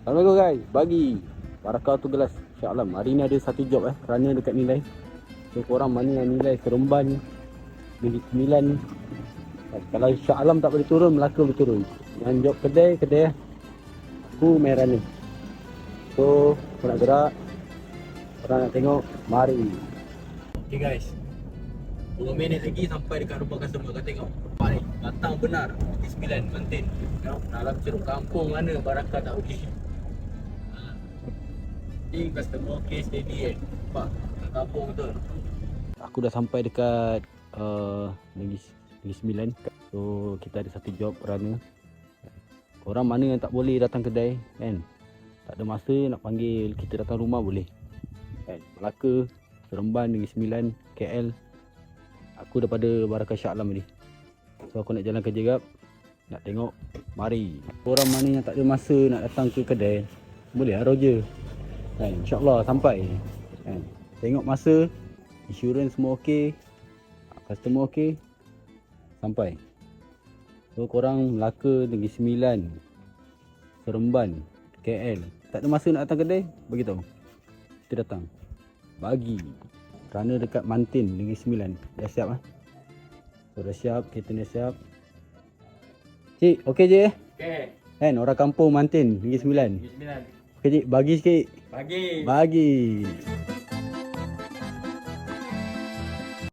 Assalamualaikum guys. Bagi Barakah tu gelas Shah Alam. Hari ni ada satu job kerana dekat nilai. So korang mana yang nilai Seremban Negeri Sembilan ni. Kalau Shah Alam tak boleh turun, Melaka boleh turun. Yang job kedai aku main runner. So kau nak gerak, korang nak tengok, mari. Okay guys, 2 minit lagi sampai dekat rumah customer. Kau tengok ni, datang benar Negeri Sembilan, Mantin. Tengok dalam ceruk kampung mana Barakah tak boleh. Ni customer okay steady nampak kat kampung betul. Aku dah sampai dekat Negeri Sembilan. So kita ada satu job runner. Korang mana yang tak boleh datang kedai kan, tak ada masa nak panggil kita datang rumah boleh kan. Melaka, Seremban, Negeri Sembilan, KL. Aku daripada Barakah Shah Alam ni. So aku nak jalan kerja gap, nak tengok, mari. Korang mana yang tak ada masa nak datang ke kedai, boleh arrow je kan, InsyaAllah sampai kan. Tengok masa, insurans semua okey, customer okey, sampai. So korang Melaka, Negeri Sembilan, Seremban, KL, tak ada masa nak datang kedai, bagi tahu, kita datang bagi. Kerana dekat Mantin, Negeri Sembilan. Dah siap So dah siap, kereta dah siap. Cik, okey je Okey. kan, orang kampung Mantin, Negeri Sembilan. Negeri Sembilan. Okey cik, bagi sikit. Bagi. Bagi.